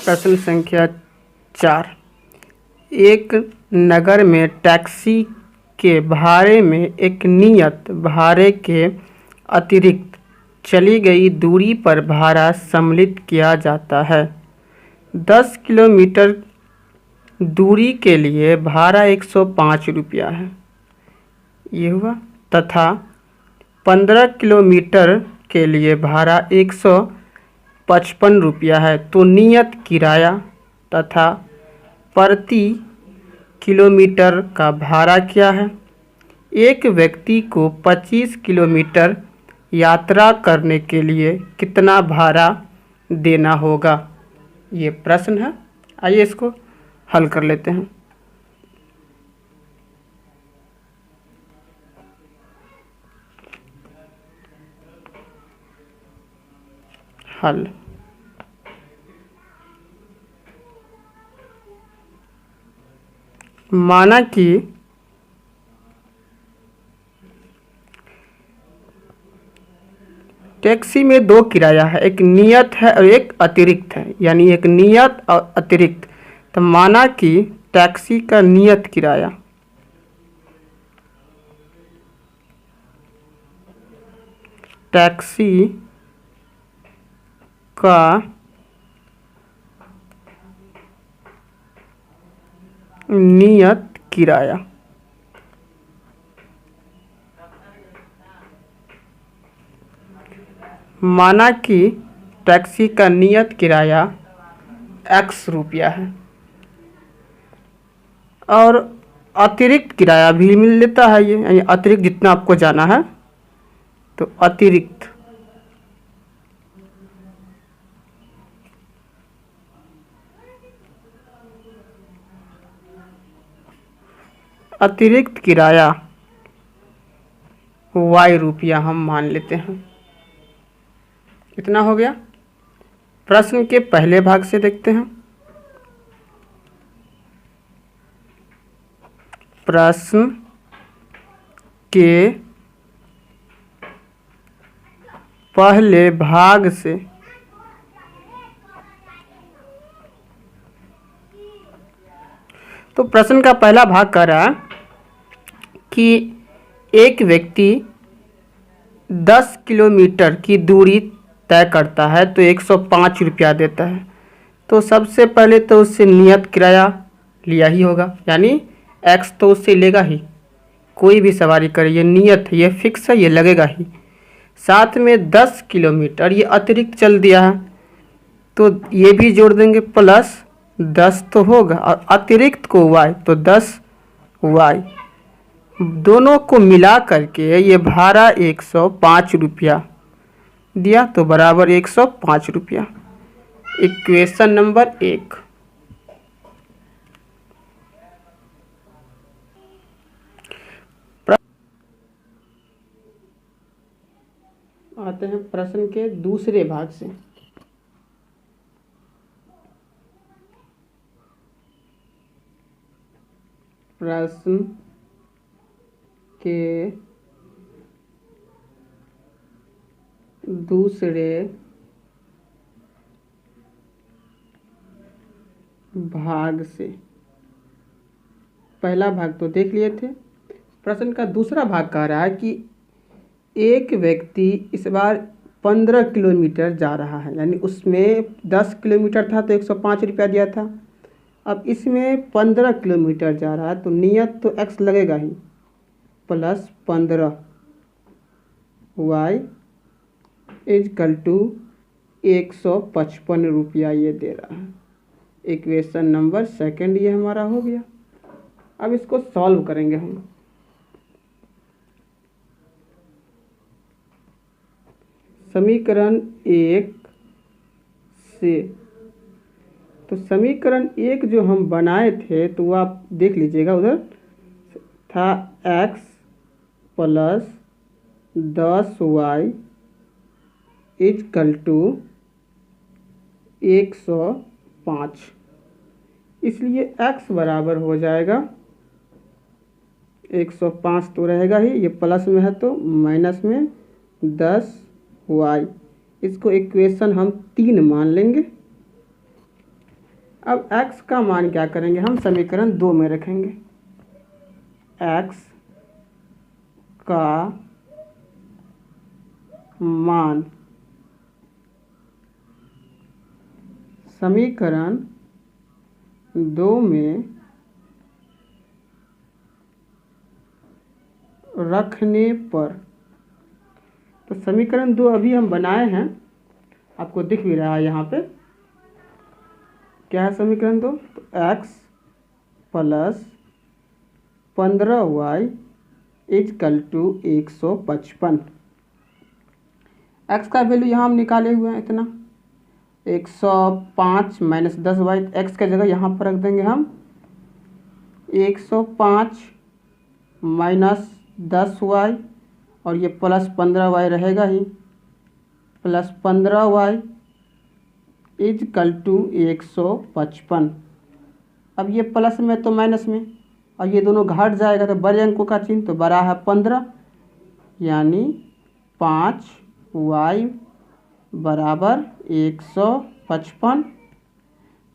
प्रश्न संख्या 4। एक नगर में टैक्सी के भाड़े में एक नियत भाड़े के अतिरिक्त चली गई दूरी पर भाड़ा सम्मिलित किया जाता है। 10 किलोमीटर दूरी के लिए भाड़ा 105 रुपया है, ये हुआ, तथा 15 किलोमीटर के लिए भाड़ा 155 रुपया है। तो नियत किराया तथा प्रति किलोमीटर का भाड़ा क्या है? एक व्यक्ति को 25 किलोमीटर यात्रा करने के लिए कितना भाड़ा देना होगा? ये प्रश्न है। आइए इसको हल कर लेते हैं। हल। माना कि टैक्सी में दो किराया है, एक नियत है और एक अतिरिक्त है, यानी एक नियत और अतिरिक्त। तो माना कि टैक्सी का नियत किराया माना कि टैक्सी का नियत किराया X रुपया है और अतिरिक्त किराया भी मिल लेता है, ये यानी अतिरिक्त जितना आपको जाना है, तो अतिरिक्त किराया Y रुपया हम मान लेते हैं। इतना हो गया। प्रश्न के पहले भाग से देखते हैं। प्रश्न के पहले भाग से तो प्रश्न का पहला भाग कह रहा है कि एक व्यक्ति 10 किलोमीटर की दूरी तय करता है तो 105 रुपया देता है। तो सबसे पहले तो उससे नियत किराया लिया ही होगा, यानी X तो उससे लेगा ही। कोई भी सवारी करे, ये नियत है, ये फिक्स है, ये लगेगा ही। साथ में 10 किलोमीटर ये अतिरिक्त चल दिया है, तो ये भी जोड़ देंगे, प्लस 10 तो होगा और अतिरिक्त को Y, तो 10 Y दोनों को मिला करके ये भाड़ा 105 रुपया दिया, तो बराबर 105 रुपया। Equation number 1। आते हैं प्रश्न के दूसरे भाग से। प्रश्न के दूसरे भाग से। पहला भाग तो देख लिए थे। प्रश्न का दूसरा भाग कह रहा है कि एक व्यक्ति इस बार 15 किलोमीटर जा रहा है, यानी उसमें 10 किलोमीटर था तो 105 रुपया दिया था। अब इसमें 15 किलोमीटर जा रहा है तो नियत तो X लगेगा ही, प्लस 15 Y इजकल टू 155 रुपया ये दे रहा है। इक्वेशन नंबर सेकंड ये हमारा हो गया। अब इसको सॉल्व करेंगे हम। समीकरण 1 से, तो समीकरण 1 जो हम बनाए थे तो वो आप देख लीजिएगा, उधर था X plus 10Y is equal to 105। इसलिए X बराबर हो जाएगा 105 तो रहेगा ही, ये प्लस में है तो माइनस में 10Y। इसको इक्वेशन हम 3 मान लेंगे। अब x का मान क्या करेंगे हम, समीकरण 2 में रखेंगे। x का मान समीकरण 2 में रखने पर, तो समीकरण 2 अभी हम बनाए हैं, आपको दिख भी रहा है यहाँ पे। क्या है समीकरण 2? तो x plus 15y equal to 155। x का वैल्यू यहाँ हम निकाले हुए हैं इतना 105 माइनस 10y। x की जगह यहाँ पर रख देंगे हम 105 माइनस 10y, और ये प्लस 15y रहेगा ही, प्लस 15y इजकल टू 155। अब ये प्लस में तो माइनस में, और ये दोनों घट जाएगा तो बड़े अंकों का चिन्ह, तो बड़ा है 15, यानी 5y बराबर 155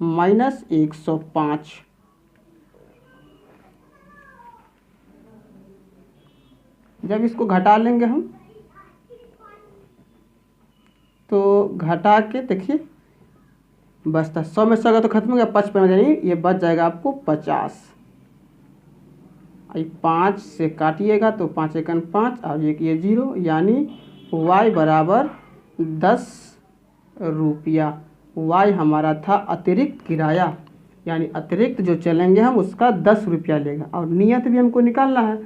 माइनस 105। जब इसको घटा लेंगे हम, तो घटा के देखिए बचता 100 में 100 अगर तो खत्म हो गया, 55 यानी ये बच जाएगा आपको 50। 5 से काटिएगा तो 5 एकन 5 और एक ये 0, यानी y बराबर 10 रुपया। y हमारा था अतिरिक्त किराया, यानी अतिरिक्त जो चलेंगे हम उसका 10 रुपया लेगा, और नियत भी हमको निकालना है।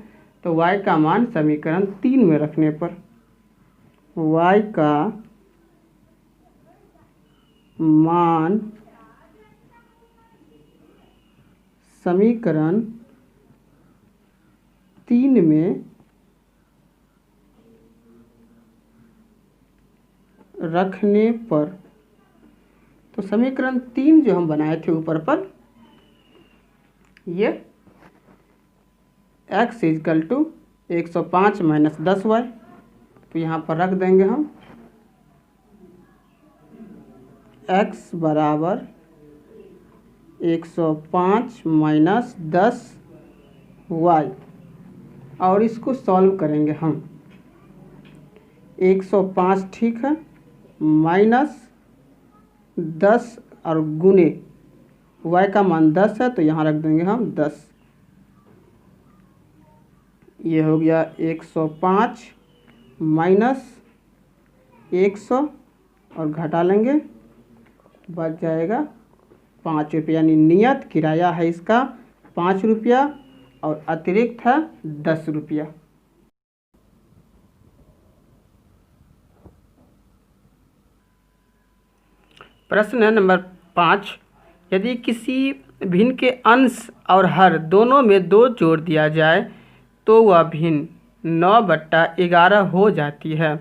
तो y का मान समीकरण 3 में रखने पर y का मान समीकरण 3 में रखने पर, तो समीकरण 3 जो हम बनाए थे ऊपर पर, ये x is equal to 105 minus 10y, तो यहाँ पर रख देंगे हम x बराबर 105 माइनस 10y, और इसको सॉल्व करेंगे हम। 105 ठीक है, माइनस 10 और गुने y का मान 10 है, तो यहाँ रख देंगे हम 10। ये हो गया 105 माइनस 100, और घटा लेंगे बच जाएगा 5 रुपया, यानी नियत किराया है इसका 5 रुपया और अतिरिक्त है 10 रुपया। प्रश्न है नंबर 5। यदि किसी भिन्न के अंश और हर दोनों में 2 जोड़ दिया जाए तो वह भिन्न 9/11 हो जाती है।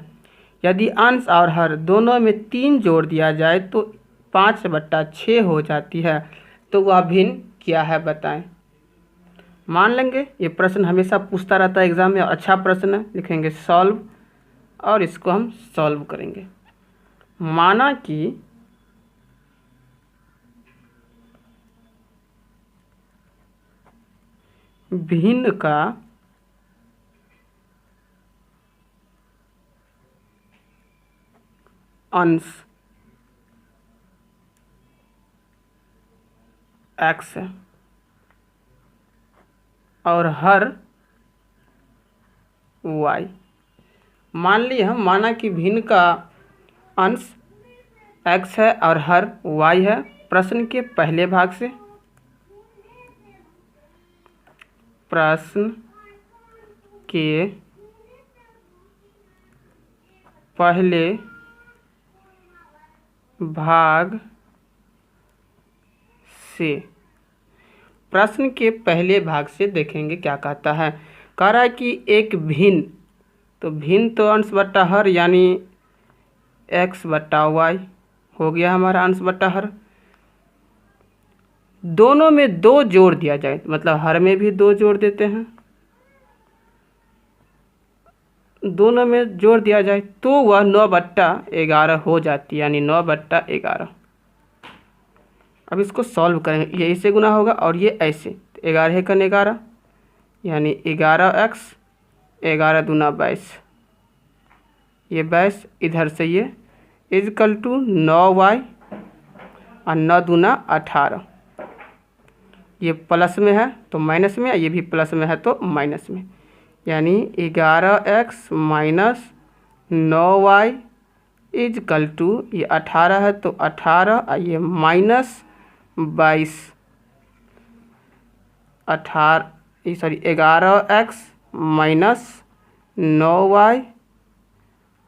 यदि अंश और हर दोनों में 3 जोड़ दिया जाए तो 5/6 हो जाती है। तो वह भिन्न क्या है बताएं। मान लेंगे ये प्रश्न हमेशा पूछता रहता है एग्जाम में, और अच्छा प्रश्न है। लिखेंगे सॉल्व, और इसको हम सॉल्व करेंगे। माना कि भिन्न का अंश x है और हर y। मान लिए हम, माना कि भिन्न का अंश x है और हर y है। प्रश्न के पहले भाग से, प्रश्न के पहले भाग से, प्रश्न के पहले भाग से देखेंगे क्या कहता है। कह रहा है कि एक भिन्न, तो भिन्न तो अंश बट्टा हर, यानी x बट्टा वाई हो गया हमारा अंश बट्टा हर। दोनों में 2 जोड़ दिया जाए, मतलब हर में भी 2 जोड़ देते हैं, दोनों में जोड़ दिया जाए तो वह 9/11 हो जाती है, यानी 9/11। अब इसको सॉल्व करेंगे, ये इससे गुना होगा और ये ऐसे, तो 11 एकन 11 यानी 11x, 11 दूना 22, ये 22 इधर से ये इजकल टू 9y और 9 दूना 18, ये प्लस में है तो माइनस में, ये भी प्लस में है तो माइनस में, यानी 11x minus 9y is equal to ये 18 है तो 18 और ये माइनस 22, 11x माइनस 9y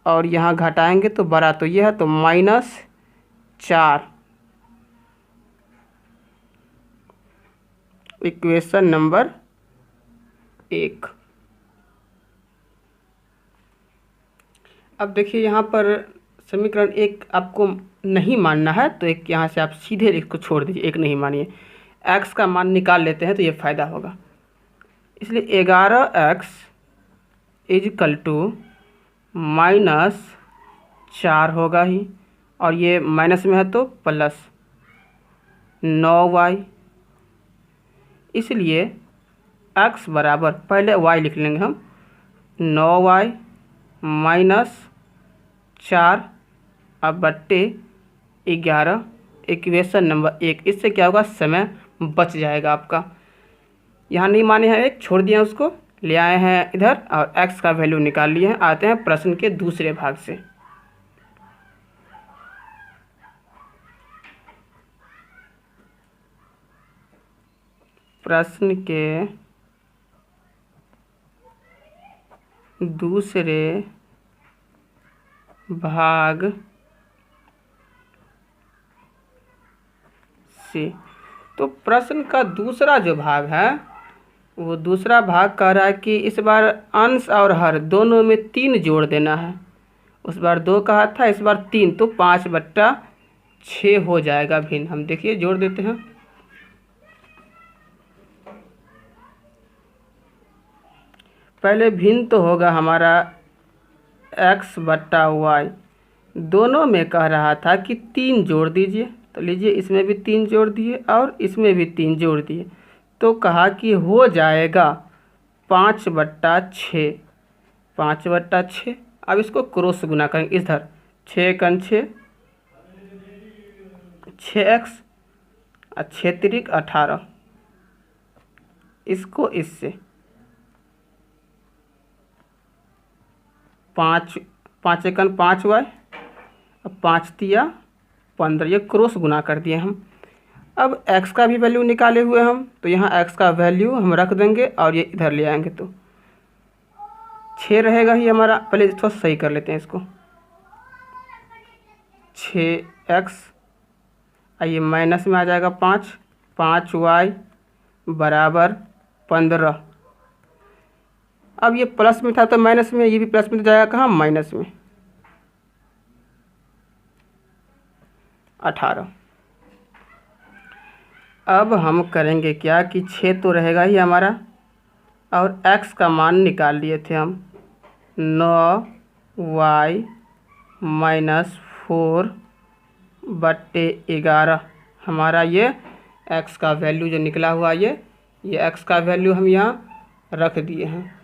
और यहाँ घटाएंगे तो बड़ा तो ये है तो -4। Equation number 1। अब देखिए यहाँ पर समीकरण 1 आपको नहीं मानना है तो एक यहाँ से आप सीधे इसको छोड़ दीजिए, एक नहीं मानिए, x का मान निकाल लेते हैं तो ये फ़ायदा होगा। इसलिए 11x इजकल टू -4 होगा ही, और ये माइनस में है तो प्लस 9y, इसलिए x बराबर, पहले y लिख लेंगे हम, 9y माइनस 4 अब बट्टे 11, इक्वेशन नंबर 1। इससे क्या होगा, समय बच जाएगा आपका। यहाँ नहीं माने हैं, एक छोड़ दिया उसको, ले आए हैं इधर और x का वैल्यू निकाल लिए हैं। आते हैं प्रश्न के दूसरे भाग से। प्रश्न के दूसरे भाग से, तो प्रश्न का दूसरा जो भाग है वो दूसरा भाग कह रहा है कि इस बार अंश और हर दोनों में 3 जोड़ देना है। उस बार 2 कहा था, इस बार 3, तो 5/6 हो जाएगा भिन्न। हम देखिए जोड़ देते हैं। पहले भिन्न तो होगा हमारा x/y, दोनों में कह रहा था कि 3 जोड़ दीजिए, तो लीजिए इसमें भी 3 जोड़ दिए और इसमें भी 3 जोड़ दिए, तो कहा कि हो जाएगा 5/6, 5/6। अब इसको क्रॉस गुना करेंगे इधर, 6 एकन 6, 6x और 6 तिरिक 18, इसको इससे 5 एकन 5y और 5 तिया 15, ये क्रॉस गुना कर दिए हम। अब x का भी वैल्यू निकाले हुए हम, तो यहाँ x का वैल्यू हम रख देंगे और ये इधर ले आएंगे तो 6 रहेगा ही हमारा। पहले थोड़ा सही कर लेते हैं इसको, 6x ये माइनस में आ जाएगा 5y बराबर 15। अब ये प्लस में था तो माइनस में, ये भी प्लस में तो जाएगा कहाँ, माइनस में 18। अब हम करेंगे क्या कि 6 तो रहेगा ही हमारा, और x का मान निकाल लिए थे हम, 9y माइनस 4/11 हमारा ये x का वैल्यू जो निकला हुआ, ये x का वैल्यू हम यहाँ रख दिए हैं।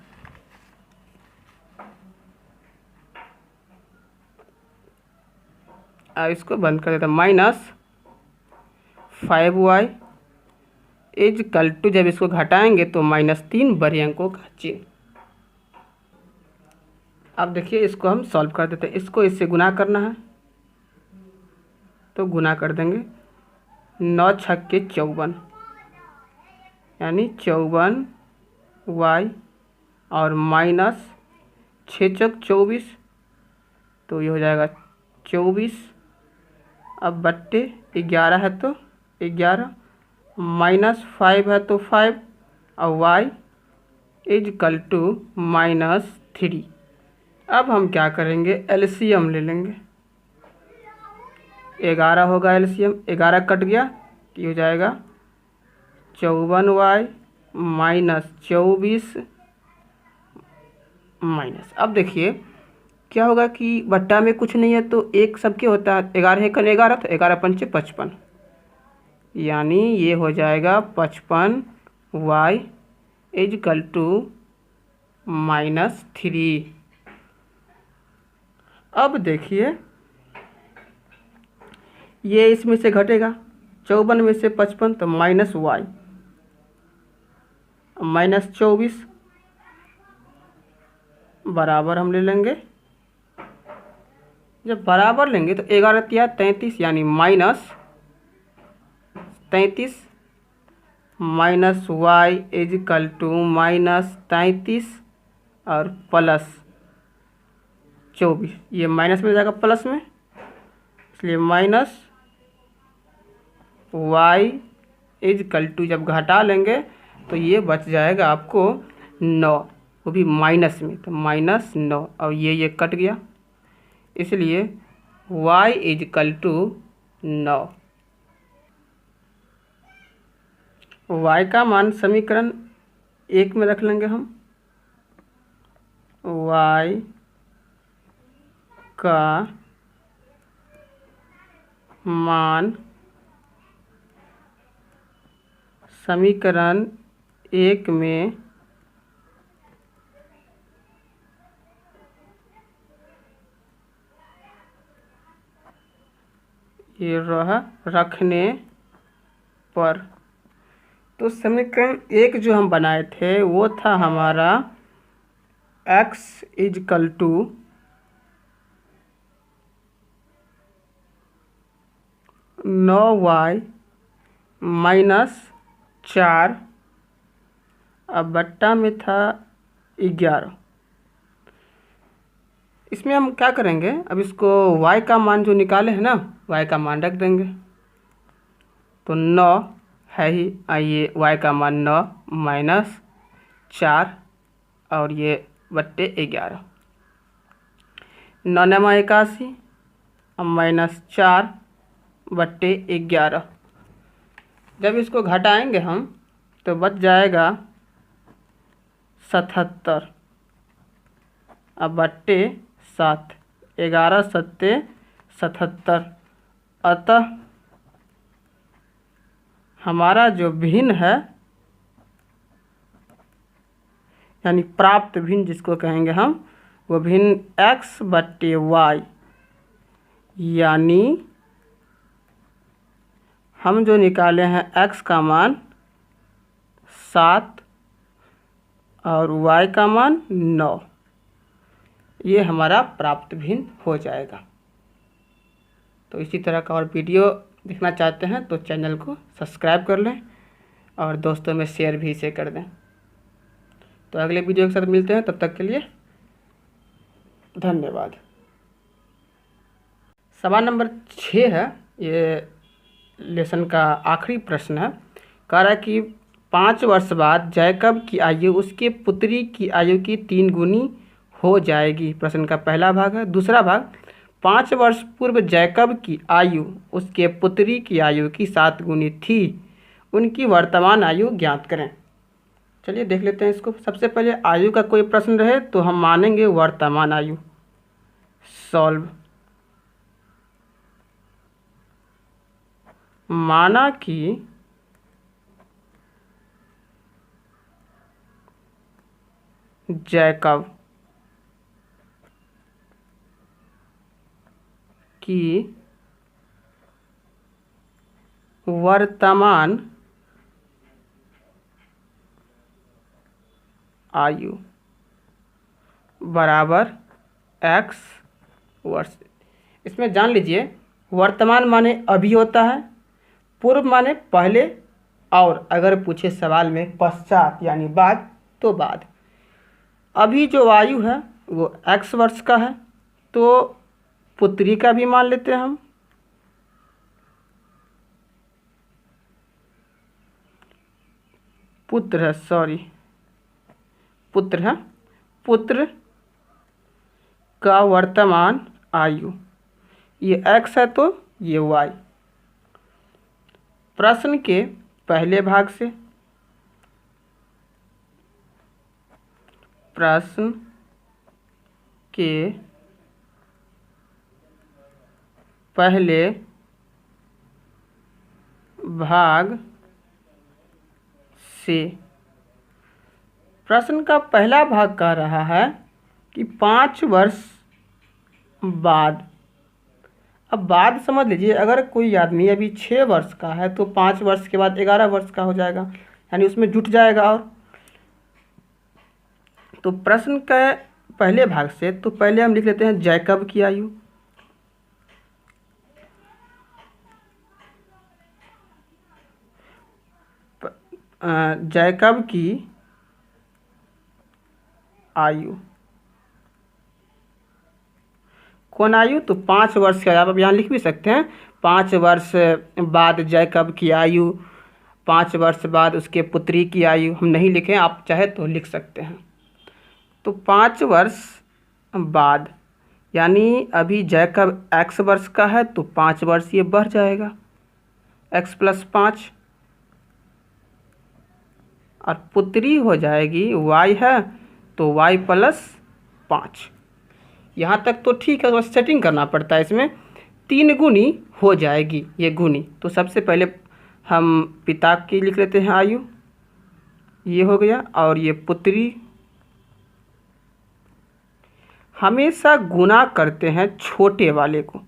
अब इसको बंद कर देते हैं, -5y इजकल टू, जब इसको घटाएंगे तो -3 बड़े अंकों का चिन्ह। अब देखिए इसको हम सॉल्व कर देते हैं। इसको इससे गुना करना है तो गुना कर देंगे, 9 छक्के 54 यानी 54y और माइनस 6 चौक 24, तो ये हो जाएगा 24। अब बट्टे 11 है तो 11, -5 है तो 5 और y इजकल टू -3। अब हम क्या करेंगे, एलसीएम ले लेंगे। 11 होगा एलसीएम, 11 कट गया तो हो जाएगा 54y माइनस 24 माइनस। अब देखिए क्या होगा कि बट्टा में कुछ नहीं है तो एक सबके होता है, 11 एकन 11, तो 11 पंचे 55, यानी ये हो जाएगा 55 y इजकल टू -3। अब देखिए ये इसमें से घटेगा, 54 में से 55 तो -y -24 बराबर हम ले लेंगे। जब बराबर लेंगे तो 11 तिया 33 यानी -33 -y इजकल टू -33 और +24। ये माइनस में जाएगा प्लस में, इसलिए -y इजकल टू जब घटा लेंगे तो ये बच जाएगा आपको 9, वो भी माइनस में, तो -9 और ये कट गया, इसलिए y इजकल टू 9। y का मान समीकरण 1 में रख लेंगे हम। y का मान समीकरण 1 में ये रखने पर, तो समीकरण 1 जो हम बनाए थे वो था हमारा x इजकल टू 9y -4, अब बट्टा में था 11। इसमें हम क्या करेंगे, अब इसको y का मान जो निकाले हैं ना, y का मान रख देंगे, तो 9 है ही, आइए y का मान 9 -4 और ये बट्टे 11, 9 9 81 और -4 बट्टे 11। जब इसको घटाएंगे हम तो बच जाएगा 77 अब बट्टे 7, 11 सत्ते 77। अतः हमारा जो भिन्न है, यानी प्राप्त भिन्न जिसको कहेंगे हम, वो भिन्न x बट्टे y, यानी हम जो निकाले हैं x का मान 7 और y का मान 9, ये हमारा प्राप्त भिन्न हो जाएगा। तो इसी तरह का और वीडियो देखना चाहते हैं तो चैनल को सब्सक्राइब कर लें और दोस्तों में शेयर भी इसे कर दें। तो अगले वीडियो के साथ मिलते हैं, तब तक के लिए धन्यवाद। सवाल नंबर 6 है, ये लेसन का आखिरी प्रश्न है। कह रहा है कि 5 वर्ष बाद जैकब की आयु उसके पुत्री की आयु की 3 गुनी हो जाएगी। प्रश्न का पहला भाग है। दूसरा भाग, 5 वर्ष पूर्व जैकब की आयु उसके पुत्री की आयु की 7 गुनी थी, उनकी वर्तमान आयु ज्ञात करें। चलिए देख लेते हैं इसको। सबसे पहले आयु का कोई प्रश्न रहे तो हम मानेंगे वर्तमान आयु। सॉल्व। माना कि जैकब की वर्तमान आयु बराबर x वर्ष। इसमें जान लीजिए, वर्तमान माने अभी होता है, पूर्व माने पहले, और अगर पूछे सवाल में पश्चात यानी बाद तो बाद। अभी जो आयु है वो x वर्ष का है, तो पुत्री का भी मान लेते हैं हम। पुत्र है, सॉरी, पुत्र है, पुत्र का वर्तमान आयु, ये x है तो ये y। प्रश्न के पहले भाग से, प्रश्न के पहले भाग से। प्रश्न का पहला भाग कह रहा है कि 5 वर्ष बाद। अब बाद समझ लीजिए, अगर कोई आदमी अभी 6 वर्ष का है तो 5 वर्ष के बाद 11 वर्ष का हो जाएगा, यानी उसमें जुट जाएगा। और तो प्रश्न के पहले भाग से तो पहले हम लिख लेते हैं जैकब की आयु। जैकब की आयु, कौन आयु? तो 5 वर्ष का। आप यहाँ लिख भी सकते हैं 5 वर्ष बाद जैकब की आयु, 5 वर्ष बाद उसके पुत्री की आयु। हम नहीं लिखें, आप चाहे तो लिख सकते हैं। तो 5 वर्ष बाद, यानी अभी जैकब x वर्ष का है तो 5 वर्ष ये बढ़ जाएगा, x + 5, और पुत्री हो जाएगी y है तो y + 5। यहाँ तक तो ठीक है, बस सेटिंग करना पड़ता है। इसमें 3 गुनी हो जाएगी ये गुनी। तो सबसे पहले हम पिता की लिख लेते हैं आयु, ये हो गया, और ये पुत्री। हमेशा गुना करते हैं छोटे वाले को।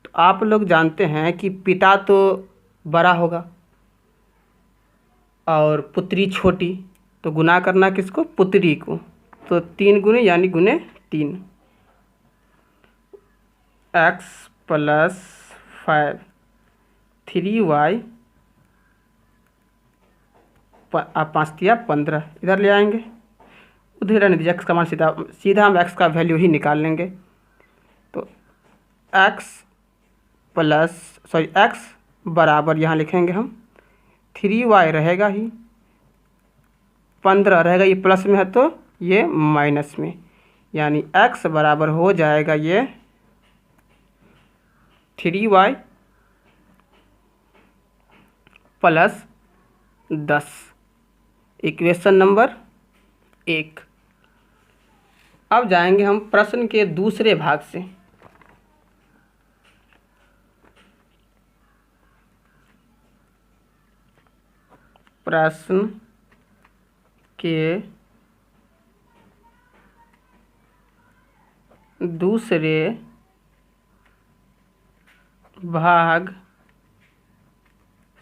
तो आप लोग जानते हैं कि पिता तो बड़ा होगा और पुत्री छोटी, तो गुना करना किसको? पुत्री को। तो 3 गुने यानी गुने 3, x + 5 3y 5 × 15 इधर ले आएंगे, उधर रहने दीजिए। x का मान सीधा हम x का वैल्यू ही निकाल लेंगे। तो x बराबर यहाँ लिखेंगे हम 3y रहेगा ही, 15 रहेगा, ये प्लस में है तो ये माइनस में, यानी x बराबर हो जाएगा ये 3y + 10। Equation number 1। अब जाएंगे हम प्रश्न के दूसरे भाग से। प्रश्न के दूसरे भाग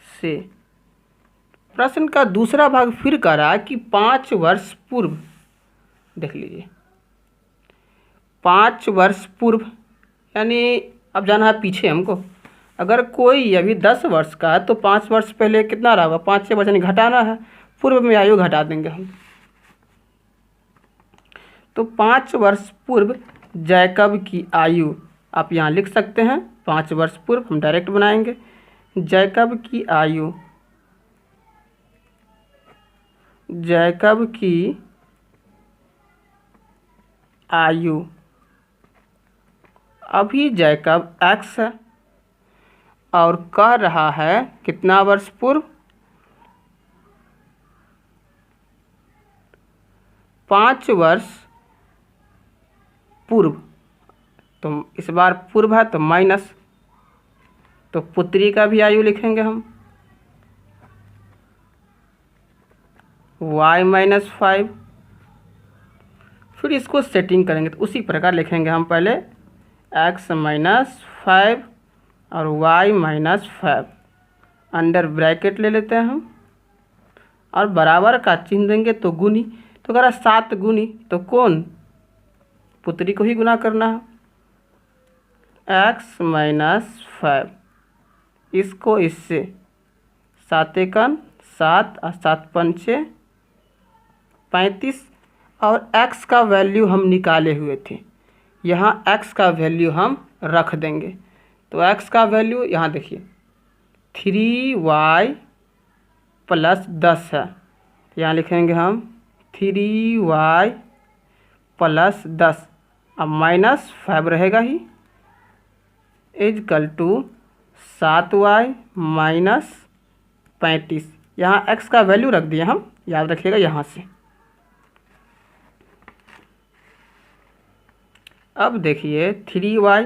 से। प्रश्न का दूसरा भाग फिर कह रहा है कि 5 वर्ष पूर्व, देख लीजिए 5 वर्ष पूर्व, यानी अब जाना है पीछे हमको। अगर कोई अभी 10 वर्ष का है तो 5 वर्ष पहले कितना रहा होगा? 5 वर्ष यानी घटाना है, पूर्व में आयु घटा देंगे हम। तो 5 वर्ष पूर्व जैकब की आयु आप यहाँ लिख सकते हैं। 5 वर्ष पूर्व हम डायरेक्ट बनाएंगे। जैकब की आयु, जैकब की आयु, अभी जैकब x है और कह रहा है कितना वर्ष पूर्व? 5 वर्ष पूर्व। तो इस बार पूर्व है तो माइनस, तो पुत्री का भी आयु लिखेंगे हम y - 5। फिर इसको सेटिंग करेंगे तो उसी प्रकार लिखेंगे हम, पहले x - 5 और y - 5, अंडर ब्रैकेट ले लेते हैं हम और बराबर का चिन्ह देंगे तो गुनी। तो अगर 7 गुनी तो कौन? पुत्री को ही गुना करना है, x - 5, इसको इससे 7 × 7 और 7 × 5 = 35। और x का वैल्यू हम निकाले हुए थे, यहाँ x का वैल्यू हम रख देंगे। तो x का वैल्यू यहाँ देखिए 3y + 10 है, यहाँ लिखेंगे हम 3y + 10 अब -5 रहेगा ही, = 7y - 35। यहाँ x का वैल्यू रख दिए हम, याद रखिएगा यहाँ से। अब देखिए 3y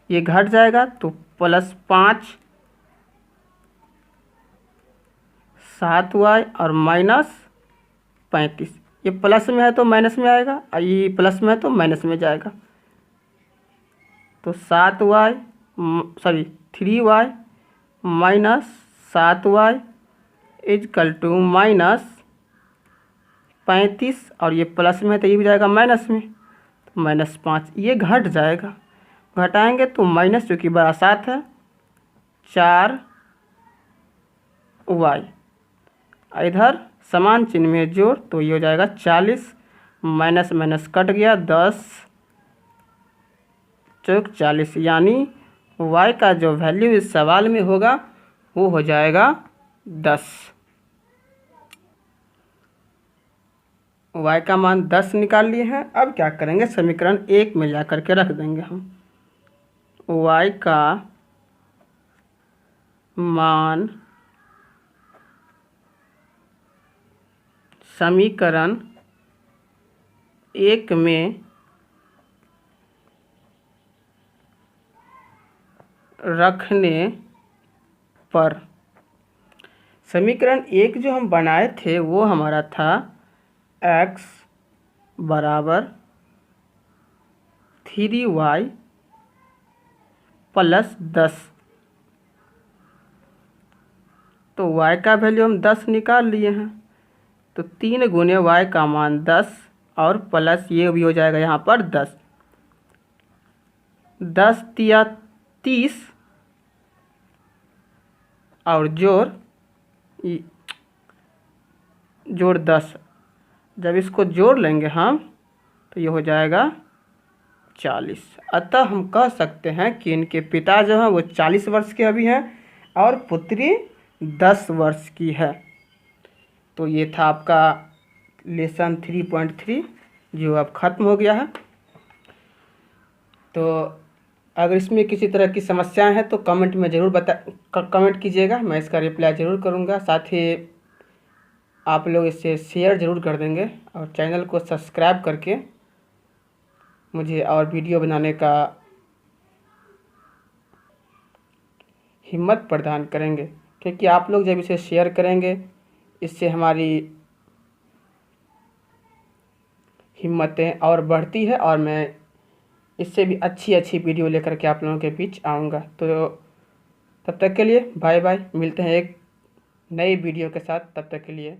ये घट जाएगा तो +5 7y और माइनस 35। ये प्लस में है तो माइनस में आएगा और ये प्लस में है तो माइनस में जाएगा। तो 7y 3y minus 7y is equal to minus 35 और ये प्लस में है तो ये भी जाएगा माइनस में, तो -5। ये घट जाएगा, घटाएंगे तो माइनस जो कि बड़ा 7 है 4y, इधर समान चिन्ह में जोड़ तो ये हो जाएगा 40, माइनस माइनस कट गया 10 चौक 40, यानी y का जो वैल्यू इस सवाल में होगा वो हो जाएगा 10। y का मान 10 निकाल लिए हैं। अब क्या करेंगे, समीकरण 1 में जा करके रख देंगे हम। y का मान समीकरण 1 में रखने पर, समीकरण 1 जो हम बनाए थे वो हमारा था x बराबर 3y प्लस 10। तो y का वैल्यू हम 10 निकाल लिए हैं, तो 3 गुने y का मान 10 और प्लस ये भी हो जाएगा यहाँ पर 10। 10 तिया 30 और जोड़ 10, जब इसको जोड़ लेंगे हम तो ये हो जाएगा 40। अतः हम कह सकते हैं कि इनके पिता जो हैं वो 40 वर्ष के अभी हैं और पुत्री 10 वर्ष की है। तो ये था आपका लेसन 3.3 जो अब ख़त्म हो गया है। तो अगर इसमें किसी तरह की समस्याएं हैं तो कमेंट में ज़रूर कमेंट कीजिएगा, मैं इसका रिप्लाई ज़रूर करूंगा। साथ ही आप लोग इसे शेयर ज़रूर कर देंगे और चैनल को सब्सक्राइब करके मुझे और वीडियो बनाने का हिम्मत प्रदान करेंगे, क्योंकि आप लोग जब इसे शेयर करेंगे इससे हमारी हिम्मतें और बढ़ती है और मैं इससे भी अच्छी अच्छी वीडियो लेकर के आप लोगों के बीच आऊँगा। तो तब तक के लिए बाय बाय, मिलते हैं एक नई वीडियो के साथ, तब तक के लिए।